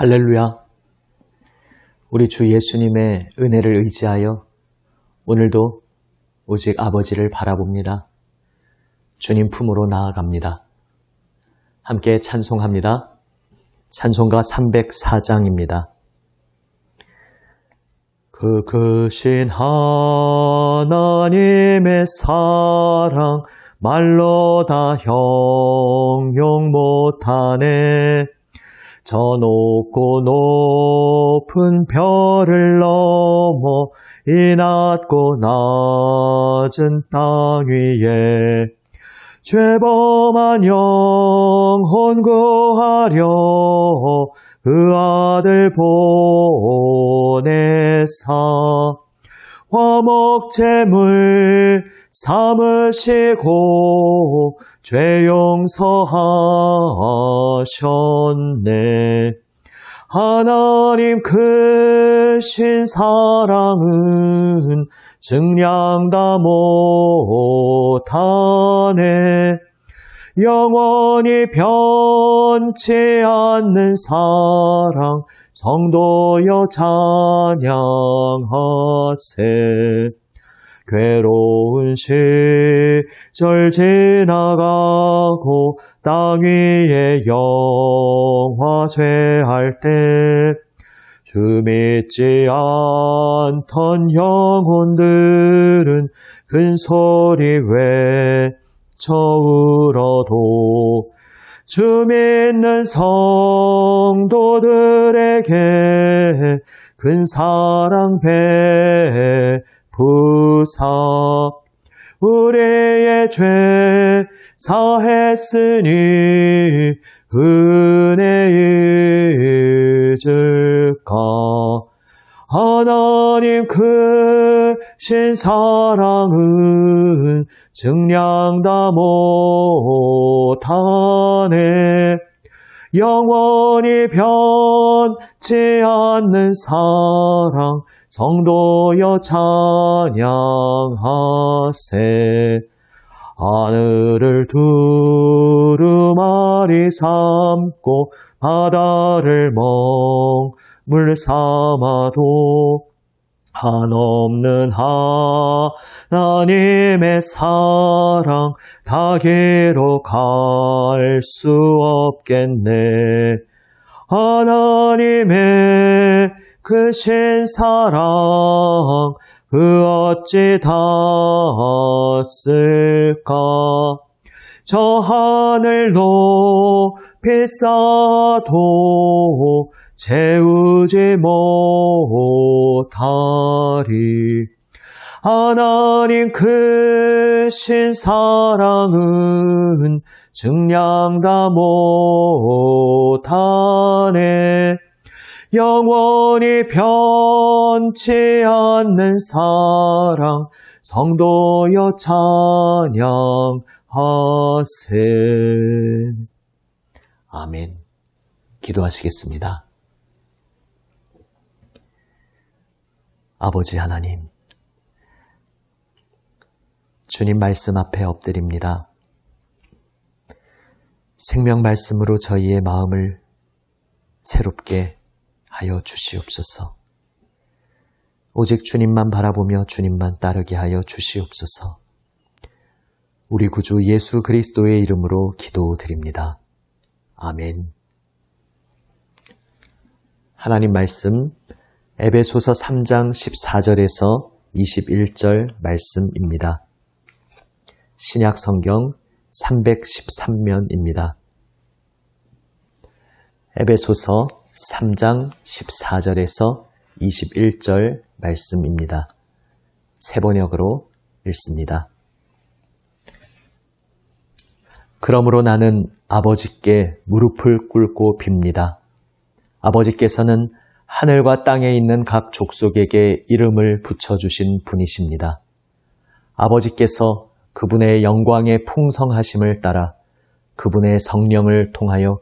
할렐루야! 우리 주 예수님의 은혜를 의지하여 오늘도 오직 아버지를 바라봅니다. 주님 품으로 나아갑니다. 함께 찬송합니다. 찬송가 304장입니다. 그 크신 하나님의 사랑 말로 다 형용 못하네. 저 높고 높은 별을 넘어 이 낮고 낮은 땅 위에 죄범한 영혼 구하려 그 아들 보내사 화목제물 삼으시고 죄 용서하셨네. 하나님 크신 사랑은 증량 다 못하네. 영원히 변치 않는 사랑 성도여 찬양하세. 괴로운 시절 지나가고 땅 위에 영화쇠할 때 주 믿지 않던 영혼들은 큰 소리 외쳐 울어도 주 믿는 성도들에게 큰 사랑 부사 우리의 죄 사했으니 은혜 잊을까. 하나님 크신 사랑은 증량 다 못하네. 영원히 변치 않는 사랑 성도여 찬양하세. 하늘을 두루마리 삼고 바다를 먹물 삼아도 한없는 하나님의 사랑 다 기록할 수 없겠네. 하나님의 크신 사랑 그 어찌 닿았을까. 저 하늘 높이 쌓아도 채우지 못하리. 하나님 크신 사랑은 증량 다 못하네. 영원히 변치 않는 사랑 성도여 찬양하세. 아멘. 기도하시겠습니다. 아버지 하나님, 주님 말씀 앞에 엎드립니다. 생명 말씀으로 저희의 마음을 새롭게 하여 주시옵소서. 오직 주님만 바라보며 주님만 따르게 하여 주시옵소서. 우리 구주 예수 그리스도의 이름으로 기도드립니다. 아멘. 하나님 말씀 에베소서 3장 14절에서 21절 말씀입니다. 신약 성경 313면입니다. 에베소서 3장 14절에서 21절 말씀입니다. 새 번역으로 읽습니다. 그러므로 나는 아버지께 무릎을 꿇고 빕니다. 아버지께서는 하늘과 땅에 있는 각 족속에게 이름을 붙여주신 분이십니다. 아버지께서 그분의 영광의 풍성하심을 따라 그분의 성령을 통하여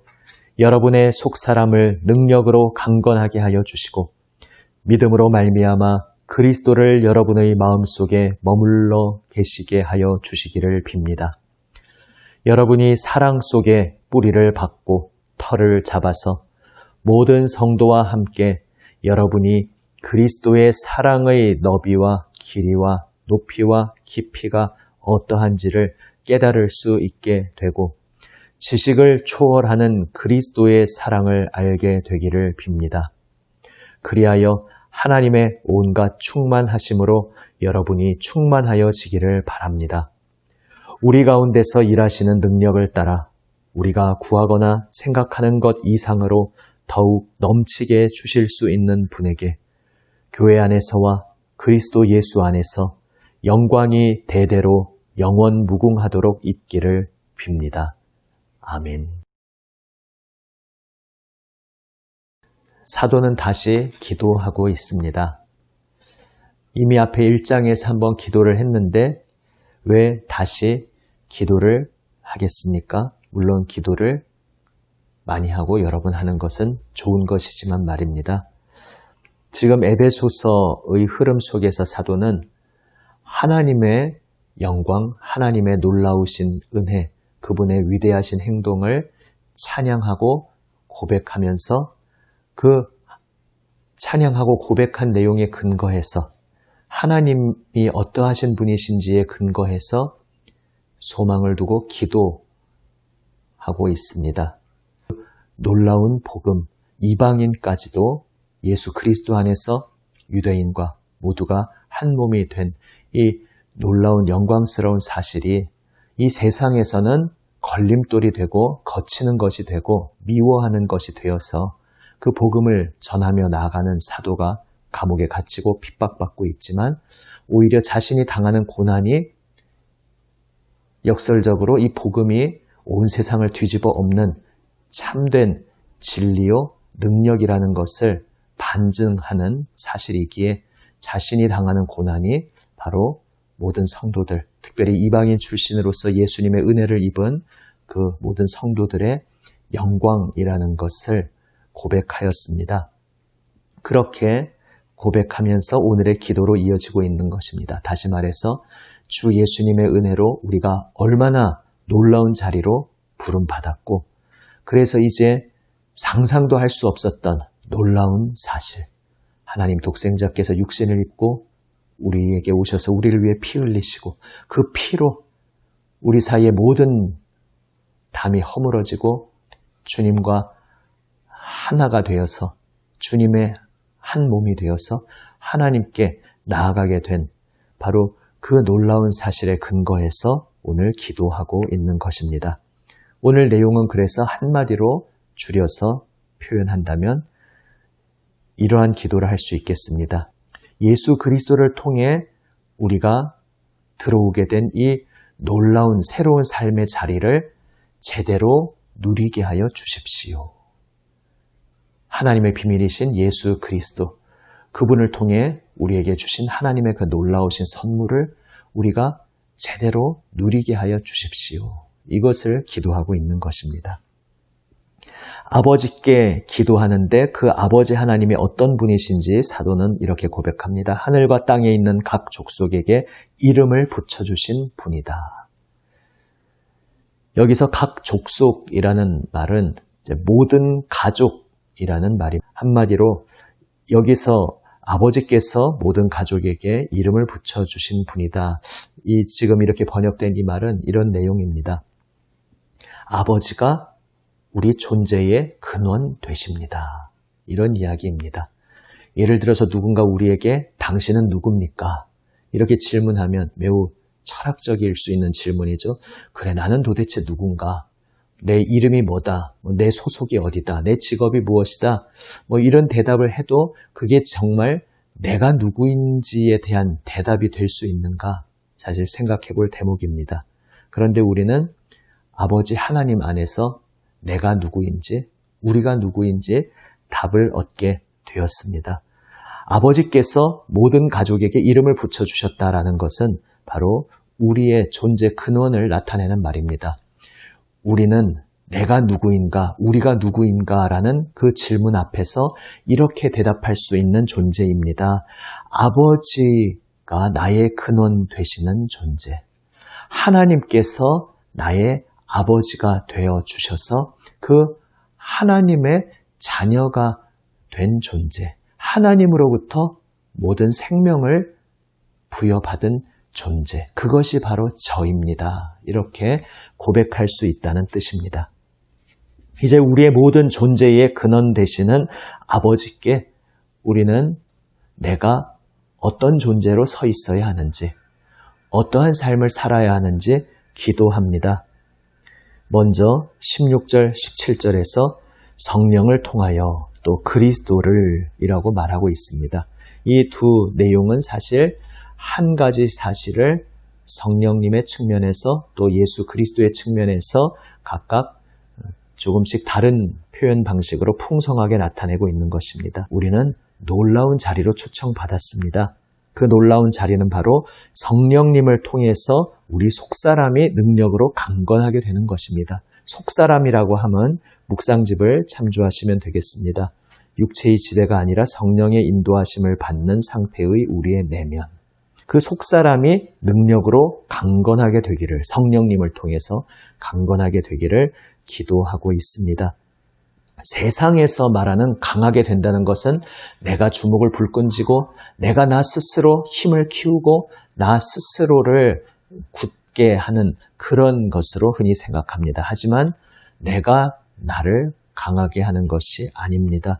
여러분의 속사람을 능력으로 강건하게 하여 주시고 믿음으로 말미암아 그리스도를 여러분의 마음속에 머물러 계시게 하여 주시기를 빕니다. 여러분이 사랑 속에 뿌리를 박고 털을 잡아서 모든 성도와 함께 여러분이 그리스도의 사랑의 너비와 길이와 높이와 깊이가 어떠한지를 깨달을 수 있게 되고 지식을 초월하는 그리스도의 사랑을 알게 되기를 빕니다. 그리하여 하나님의 온갖 충만하심으로 여러분이 충만하여지기를 바랍니다. 우리 가운데서 일하시는 능력을 따라 우리가 구하거나 생각하는 것 이상으로 더욱 넘치게 주실 수 있는 분에게 교회 안에서와 그리스도 예수 안에서 영광이 대대로 영원 무궁하도록 있기를 빕니다. 아멘. 사도는 다시 기도하고 있습니다. 이미 앞에 1장에서 한번 기도를 했는데 왜 다시 기도를 하겠습니까? 물론 기도를 많이 하고 여러 번 하는 것은 좋은 것이지만 말입니다. 지금 에베소서의 흐름 속에서 사도는 하나님의 영광, 하나님의 놀라우신 은혜, 그분의 위대하신 행동을 찬양하고 고백하면서 그 찬양하고 고백한 내용에 근거해서 하나님이 어떠하신 분이신지에 근거해서 소망을 두고 기도하고 있습니다. 놀라운 복음, 이방인까지도 예수 그리스도 안에서 유대인과 모두가 한 몸이 된 이 놀라운 영광스러운 사실이 이 세상에서는 걸림돌이 되고 거치는 것이 되고 미워하는 것이 되어서 그 복음을 전하며 나아가는 사도가 감옥에 갇히고 핍박받고 있지만 오히려 자신이 당하는 고난이 역설적으로 이 복음이 온 세상을 뒤집어 엎는 참된 진리요 능력이라는 것을 반증하는 사실이기에 자신이 당하는 고난이 바로 모든 성도들, 특별히 이방인 출신으로서 예수님의 은혜를 입은 그 모든 성도들의 영광이라는 것을 고백하였습니다. 그렇게 고백하면서 오늘의 기도로 이어지고 있는 것입니다. 다시 말해서 주 예수님의 은혜로 우리가 얼마나 놀라운 자리로 부름받았고 그래서 이제 상상도 할 수 없었던 놀라운 사실, 하나님 독생자께서 육신을 입고 우리에게 오셔서 우리를 위해 피 흘리시고 그 피로 우리 사이의 모든 담이 허물어지고 주님과 하나가 되어서 주님의 한 몸이 되어서 하나님께 나아가게 된 바로 그 놀라운 사실에 근거해서 오늘 기도하고 있는 것입니다. 오늘 내용은 그래서 한마디로 줄여서 표현한다면 이러한 기도를 할 수 있겠습니다. 예수 그리스도를 통해 우리가 들어오게 된 이 놀라운 새로운 삶의 자리를 제대로 누리게 하여 주십시오. 하나님의 비밀이신 예수 그리스도, 그분을 통해 우리에게 주신 하나님의 그 놀라우신 선물을 우리가 제대로 누리게 하여 주십시오. 이것을 기도하고 있는 것입니다. 아버지께 기도하는데 그 아버지 하나님이 어떤 분이신지 사도는 이렇게 고백합니다. 하늘과 땅에 있는 각 족속에게 이름을 붙여주신 분이다. 여기서 각 족속이라는 말은 모든 가족이라는 말이 한마디로 여기서 아버지께서 모든 가족에게 이름을 붙여주신 분이다. 지금 이렇게 번역된 이 말은 이런 내용입니다. 아버지가 우리 존재의 근원 되십니다. 이런 이야기입니다. 예를 들어서 누군가 우리에게 당신은 누굽니까? 이렇게 질문하면 매우 철학적일 수 있는 질문이죠. 그래, 나는 도대체 누군가? 내 이름이 뭐다? 내 소속이 어디다? 내 직업이 무엇이다? 이런 대답을 해도 그게 정말 내가 누구인지에 대한 대답이 될 수 있는가? 사실 생각해 볼 대목입니다. 그런데 우리는 아버지 하나님 안에서 내가 누구인지, 우리가 누구인지 답을 얻게 되었습니다. 아버지께서 모든 가족에게 이름을 붙여주셨다라는 것은 바로 우리의 존재 근원을 나타내는 말입니다. 우리는 내가 누구인가, 우리가 누구인가라는 그 질문 앞에서 이렇게 대답할 수 있는 존재입니다. 아버지가 나의 근원 되시는 존재. 하나님께서 나의 아버지가 되어 주셔서 그 하나님의 자녀가 된 존재, 하나님으로부터 모든 생명을 부여받은 존재, 그것이 바로 저입니다. 이렇게 고백할 수 있다는 뜻입니다. 이제 우리의 모든 존재의 근원 되시는 아버지께 우리는 내가 어떤 존재로 서 있어야 하는지, 어떠한 삶을 살아야 하는지 기도합니다. 먼저 16절, 17절에서 성령을 통하여 또 그리스도를 이라고 말하고 있습니다. 이 두 내용은 사실 한 가지 사실을 성령님의 측면에서 또 예수 그리스도의 측면에서 각각 조금씩 다른 표현 방식으로 풍성하게 나타내고 있는 것입니다. 우리는 놀라운 자리로 초청받았습니다. 그 놀라운 자리는 바로 성령님을 통해서 우리 속사람이 능력으로 강건하게 되는 것입니다. 속사람이라고 하면 묵상집을 참조하시면 되겠습니다. 육체의 지배가 아니라 성령의 인도하심을 받는 상태의 우리의 내면. 그 속사람이 능력으로 강건하게 되기를, 성령님을 통해서 강건하게 되기를 기도하고 있습니다. 세상에서 말하는 강하게 된다는 것은 내가 주먹을 불끈 쥐고 내가 나 스스로 힘을 키우고 나 스스로를 굳게 하는 그런 것으로 흔히 생각합니다. 하지만 내가 나를 강하게 하는 것이 아닙니다.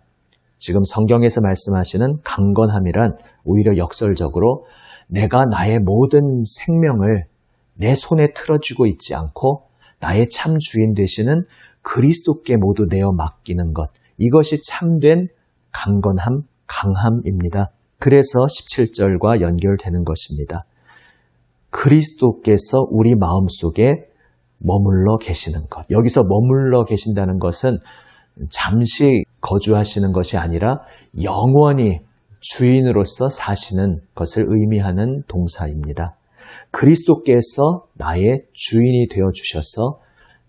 지금 성경에서 말씀하시는 강건함이란 오히려 역설적으로 내가 나의 모든 생명을 내 손에 틀어쥐고 있지 않고 나의 참 주인 되시는 그리스도께 모두 내어 맡기는 것, 이것이 참된 강건함, 강함입니다. 그래서 17절과 연결되는 것입니다. 그리스도께서 우리 마음속에 머물러 계시는 것. 여기서 머물러 계신다는 것은 잠시 거주하시는 것이 아니라 영원히 주인으로서 사시는 것을 의미하는 동사입니다. 그리스도께서 나의 주인이 되어주셔서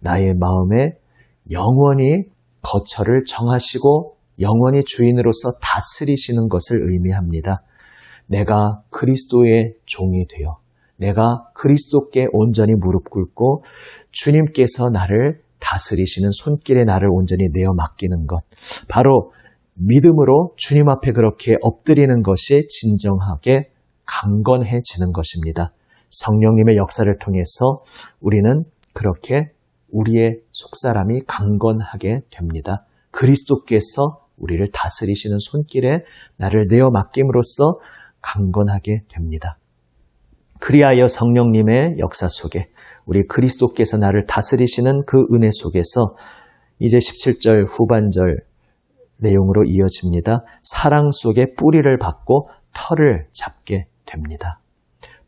나의 마음에 영원히 거처를 정하시고 영원히 주인으로서 다스리시는 것을 의미합니다. 내가 그리스도의 종이 되어 내가 그리스도께 온전히 무릎 꿇고 주님께서 나를 다스리시는 손길에 나를 온전히 내어 맡기는 것, 바로 믿음으로 주님 앞에 그렇게 엎드리는 것이 진정하게 강건해지는 것입니다. 성령님의 역사를 통해서 우리는 그렇게 우리의 속사람이 강건하게 됩니다. 그리스도께서 우리를 다스리시는 손길에 나를 내어 맡김으로써 강건하게 됩니다. 그리하여 성령님의 역사 속에 우리 그리스도께서 나를 다스리시는 그 은혜 속에서 이제 17절 후반절 내용으로 이어집니다. 사랑 속에 뿌리를 박고 털을 잡게 됩니다.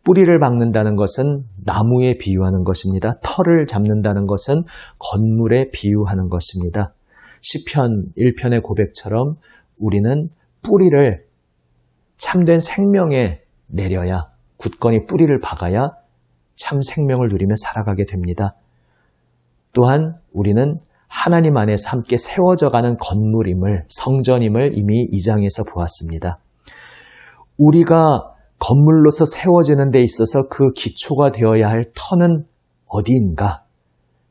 뿌리를 박는다는 것은 나무에 비유하는 것입니다. 털을 잡는다는 것은 건물에 비유하는 것입니다. 시편 1편의 고백처럼 우리는 뿌리를 참된 생명에 내려야, 굳건히 뿌리를 박아야 참 생명을 누리며 살아가게 됩니다. 또한 우리는 하나님 안에서 함께 세워져가는 건물임을, 성전임을 이미 2장에서 보았습니다. 우리가 건물로서 세워지는 데 있어서 그 기초가 되어야 할 터는 어디인가?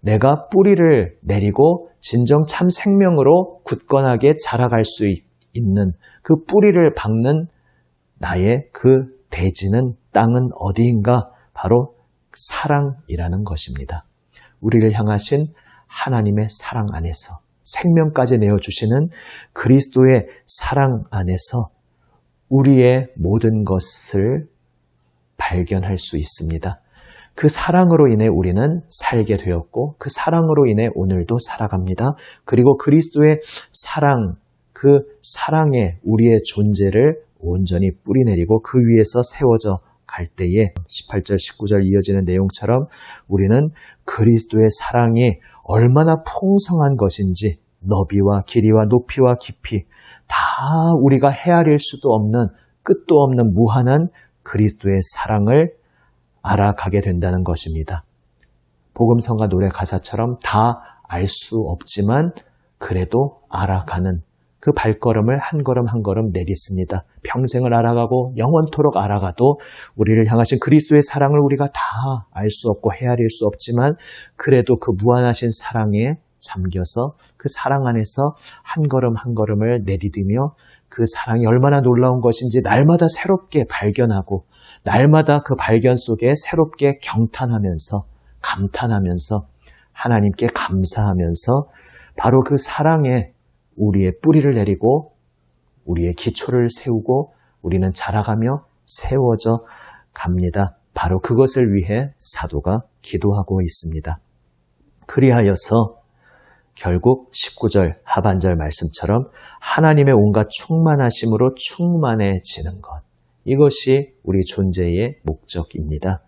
내가 뿌리를 내리고 진정 참 생명으로 굳건하게 자라갈 수 있는 그 뿌리를 박는 나의 그 대지는, 땅은 어디인가? 바로 사랑이라는 것입니다. 우리를 향하신 하나님의 사랑 안에서, 생명까지 내어주시는 그리스도의 사랑 안에서 우리의 모든 것을 발견할 수 있습니다. 그 사랑으로 인해 우리는 살게 되었고 그 사랑으로 인해 오늘도 살아갑니다. 그리고 그리스도의 사랑, 그 사랑에 우리의 존재를 온전히 뿌리내리고 그 위에서 세워져 갈 때에 18절, 19절 이어지는 내용처럼 우리는 그리스도의 사랑이 얼마나 풍성한 것인지 너비와 길이와 높이와 깊이 다 우리가 헤아릴 수도 없는 끝도 없는 무한한 그리스도의 사랑을 알아가게 된다는 것입니다. 복음성가 노래 가사처럼 다 알 수 없지만 그래도 알아가는 그 발걸음을 한 걸음 한 걸음 내딛습니다. 평생을 알아가고 영원토록 알아가도 우리를 향하신 그리스도의 사랑을 우리가 다 알 수 없고 헤아릴 수 없지만 그래도 그 무한하신 사랑에 잠겨서 그 사랑 안에서 한 걸음 한 걸음을 내디디며 그 사랑이 얼마나 놀라운 것인지 날마다 새롭게 발견하고 날마다 그 발견 속에 새롭게 경탄하면서 감탄하면서 하나님께 감사하면서 바로 그 사랑에 우리의 뿌리를 내리고 우리의 기초를 세우고 우리는 자라가며 세워져 갑니다. 바로 그것을 위해 사도가 기도하고 있습니다. 그리하여서 결국 19절 하반절 말씀처럼 하나님의 온갖 충만하심으로 충만해지는 것. 이것이 우리 존재의 목적입니다.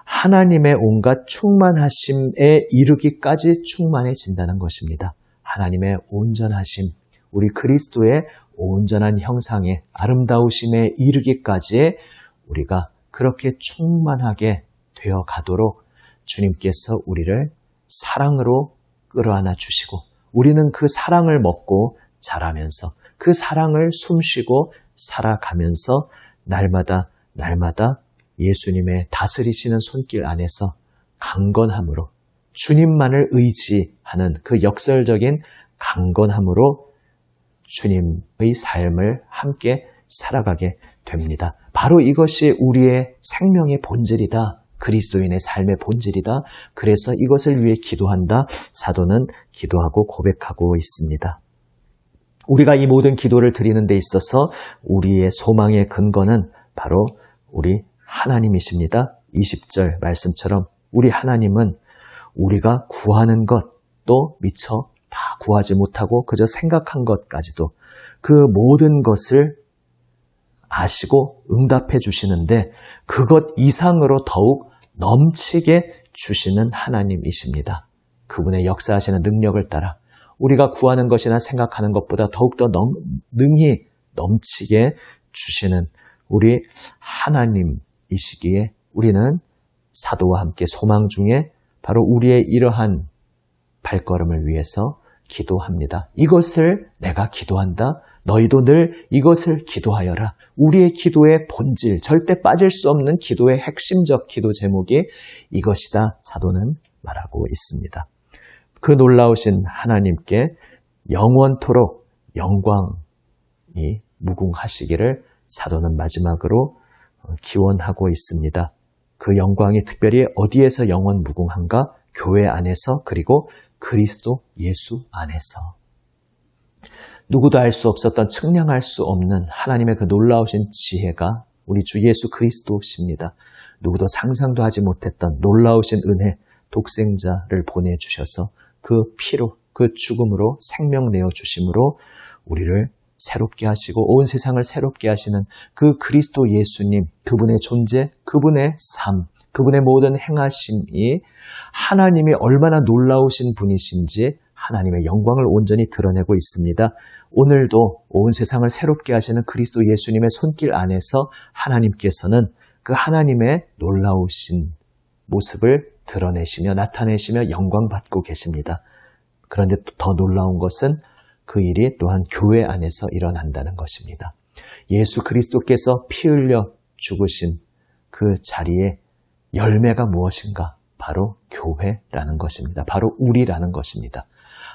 하나님의 온갖 충만하심에 이르기까지 충만해진다는 것입니다. 하나님의 온전하심, 우리 그리스도의 온전한 형상의 아름다우심에 이르기까지 우리가 그렇게 충만하게 되어 가도록 주님께서 우리를 사랑으로 끌어안아 주시고 우리는 그 사랑을 먹고 자라면서 그 사랑을 숨쉬고 살아가면서 날마다 예수님의 다스리시는 손길 안에서 강건함으로 주님만을 의지하는 그 역설적인 강건함으로 주님의 삶을 함께 살아가게 됩니다. 바로 이것이 우리의 생명의 본질이다. 그리스도인의 삶의 본질이다. 그래서 이것을 위해 기도한다. 사도는 기도하고 고백하고 있습니다. 우리가 이 모든 기도를 드리는 데 있어서 우리의 소망의 근거는 바로 우리 하나님이십니다. 20절 말씀처럼 우리 하나님은 우리가 구하는 것도 미처 다 구하지 못하고 그저 생각한 것까지도 그 모든 것을 아시고 응답해 주시는데 그것 이상으로 더욱 넘치게 주시는 하나님이십니다. 그분의 역사하시는 능력을 따라 우리가 구하는 것이나 생각하는 것보다 더욱더 능히 넘치게 주시는 우리 하나님이시기에 우리는 사도와 함께 소망 중에 바로 우리의 이러한 발걸음을 위해서 기도합니다. 이것을 내가 기도한다. 너희도 늘 이것을 기도하여라. 우리의 기도의 본질, 절대 빠질 수 없는 기도의 핵심적 기도 제목이 이것이다. 사도는 말하고 있습니다. 그 놀라우신 하나님께 영원토록 영광이 무궁하시기를 사도는 마지막으로 기원하고 있습니다. 그 영광이 특별히 어디에서 영원 무궁한가? 교회 안에서 그리고 그리스도 예수 안에서. 누구도 알 수 없었던 측량할 수 없는 하나님의 그 놀라우신 지혜가 우리 주 예수 그리스도십니다. 누구도 상상도 하지 못했던 놀라우신 은혜, 독생자를 보내주셔서 그 피로, 그 죽음으로 생명 내어주심으로 우리를 새롭게 하시고 온 세상을 새롭게 하시는 그 그리스도 예수님, 그분의 존재, 그분의 삶, 그분의 모든 행하심이 하나님이 얼마나 놀라우신 분이신지 하나님의 영광을 온전히 드러내고 있습니다. 오늘도 온 세상을 새롭게 하시는 그리스도 예수님의 손길 안에서 하나님께서는 그 하나님의 놀라우신 모습을 드러내시며 나타내시며 영광받고 계십니다. 그런데 더 놀라운 것은 그 일이 또한 교회 안에서 일어난다는 것입니다. 예수 그리스도께서 피 흘려 죽으신 그 자리에 열매가 무엇인가? 바로 교회라는 것입니다. 바로 우리라는 것입니다.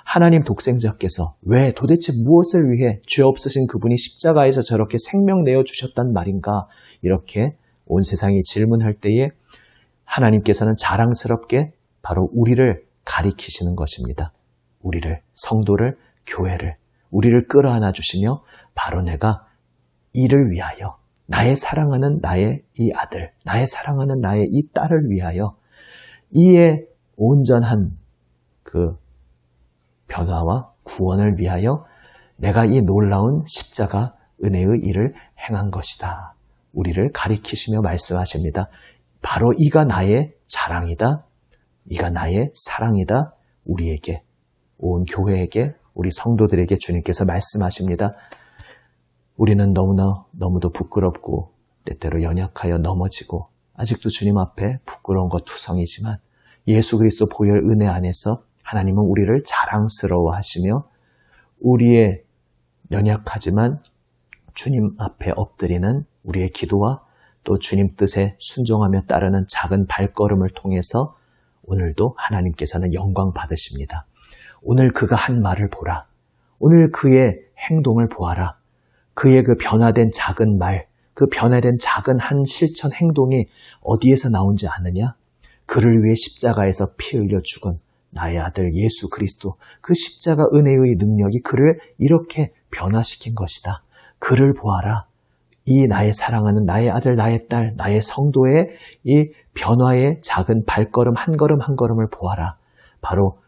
하나님 독생자께서 왜 도대체 무엇을 위해 죄 없으신 그분이 십자가에서 저렇게 생명 내어주셨단 말인가? 이렇게 온 세상이 질문할 때에 하나님께서는 자랑스럽게 바로 우리를 가리키시는 것입니다. 우리를, 성도를, 교회를, 우리를 끌어안아 주시며 바로 내가 이를 위하여 나의 사랑하는 나의 이 아들, 나의 사랑하는 나의 이 딸을 위하여 이의 온전한 그 변화와 구원을 위하여 내가 이 놀라운 십자가 은혜의 일을 행한 것이다. 우리를 가리키시며 말씀하십니다. 바로 이가 나의 자랑이다. 이가 나의 사랑이다. 우리에게, 온 교회에게, 우리 성도들에게 주님께서 말씀하십니다. 우리는 너무도 부끄럽고 때때로 연약하여 넘어지고 아직도 주님 앞에 부끄러운 것 투성이지만 예수 그리스도 보혈 은혜 안에서 하나님은 우리를 자랑스러워하시며 우리의 연약하지만 주님 앞에 엎드리는 우리의 기도와 또 주님 뜻에 순종하며 따르는 작은 발걸음을 통해서 오늘도 하나님께서는 영광 받으십니다. 오늘 그가 한 말을 보라. 오늘 그의 행동을 보아라. 그의 그 변화된 작은 말, 그 변화된 작은 한 실천 행동이 어디에서 나온지 아느냐? 그를 위해 십자가에서 피 흘려 죽은 나의 아들 예수 그리스도, 그 십자가 은혜의 능력이 그를 이렇게 변화시킨 것이다. 그를 보아라. 이 나의 사랑하는 나의 아들, 나의 딸, 나의 성도의 이 변화의 작은 발걸음 한 걸음 한 걸음을 보아라. 바로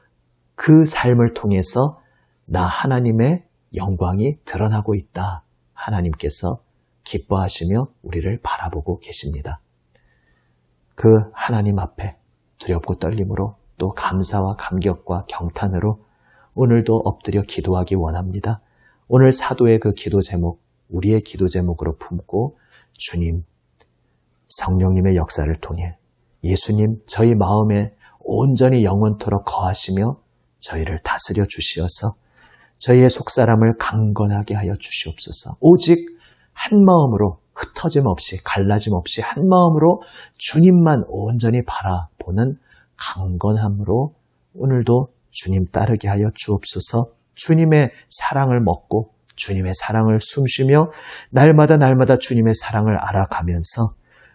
그 삶을 통해서 나 하나님의 영광이 드러나고 있다. 하나님께서 기뻐하시며 우리를 바라보고 계십니다. 그 하나님 앞에 두렵고 떨림으로 또 감사와 감격과 경탄으로 오늘도 엎드려 기도하기 원합니다. 오늘 사도의 그 기도 제목, 우리의 기도 제목으로 품고 주님, 성령님의 역사를 통해 예수님 저희 마음에 온전히 영원토록 거하시며 저희를 다스려 주시어서 저희의 속사람을 강건하게 하여 주시옵소서. 오직 한 마음으로 흩어짐 없이 갈라짐 없이 한 마음으로 주님만 온전히 바라보는 강건함으로 오늘도 주님 따르게 하여 주옵소서. 주님의 사랑을 먹고 주님의 사랑을 숨쉬며 날마다 주님의 사랑을 알아가면서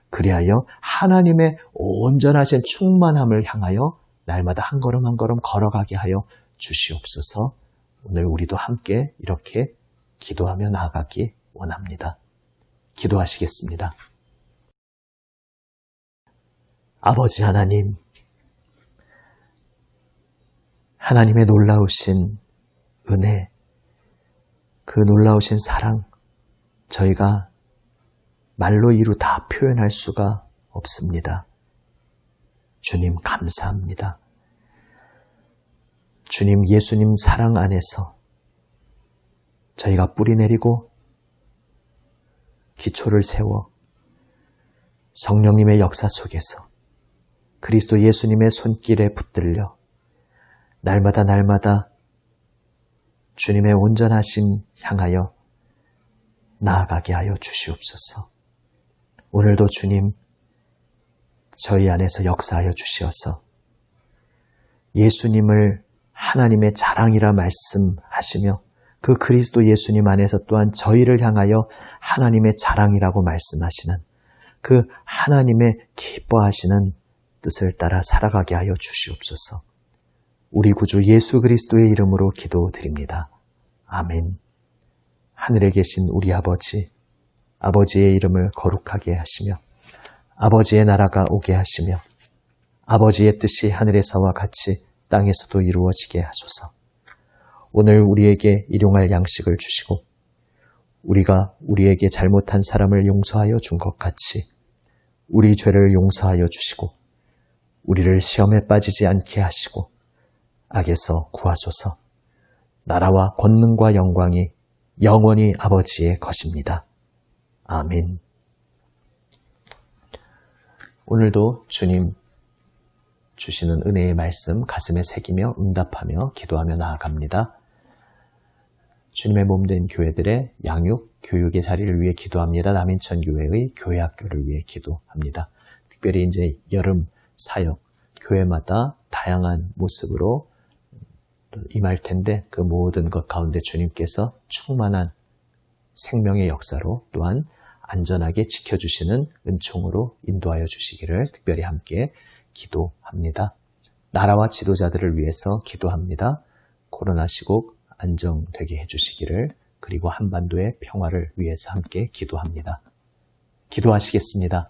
그리하여 하나님의 온전하신 충만함을 향하여 날마다 한 걸음 한 걸음 걸어가게 하여 주시옵소서. 오늘 우리도 함께 이렇게 기도하며 나아가기 원합니다. 기도하시겠습니다. 아버지 하나님, 하나님의 놀라우신 은혜, 그 놀라우신 사랑, 저희가 말로 이루 다 표현할 수가 없습니다. 주님 감사합니다. 주님 예수님 사랑 안에서 저희가 뿌리 내리고 기초를 세워 성령님의 역사 속에서 그리스도 예수님의 손길에 붙들려 날마다 주님의 온전하심 향하여 나아가게 하여 주시옵소서. 오늘도 주님 저희 안에서 역사하여 주시어서 예수님을 하나님의 자랑이라 말씀하시며 그 그리스도 예수님 안에서 또한 저희를 향하여 하나님의 자랑이라고 말씀하시는 그 하나님의 기뻐하시는 뜻을 따라 살아가게 하여 주시옵소서. 우리 구주 예수 그리스도의 이름으로 기도드립니다. 아멘. 하늘에 계신 우리 아버지, 아버지의 이름을 거룩하게 하시며 아버지의 나라가 오게 하시며 아버지의 뜻이 하늘에서와 같이 땅에서도 이루어지게 하소서. 오늘 우리에게 일용할 양식을 주시고 우리가 우리에게 잘못한 사람을 용서하여 준 것 같이 우리 죄를 용서하여 주시고 우리를 시험에 빠지지 않게 하시고 악에서 구하소서. 나라와 권능과 영광이 영원히 아버지의 것입니다. 아멘. 오늘도 주님 주시는 은혜의 말씀 가슴에 새기며 응답하며 기도하며 나아갑니다. 주님의 몸된 교회들의 양육, 교육의 자리를 위해 기도합니다. 남인천 교회의 교회학교를 위해 기도합니다. 특별히 이제 여름 사역, 교회마다 다양한 모습으로 임할 텐데 그 모든 것 가운데 주님께서 충만한 생명의 역사로 또한 안전하게 지켜주시는 은총으로 인도하여 주시기를 특별히 함께 기도합니다. 나라와 지도자들을 위해서 기도합니다. 코로나 시국 안정되게 해주시기를 그리고 한반도의 평화를 위해서 함께 기도합니다. 기도하시겠습니다.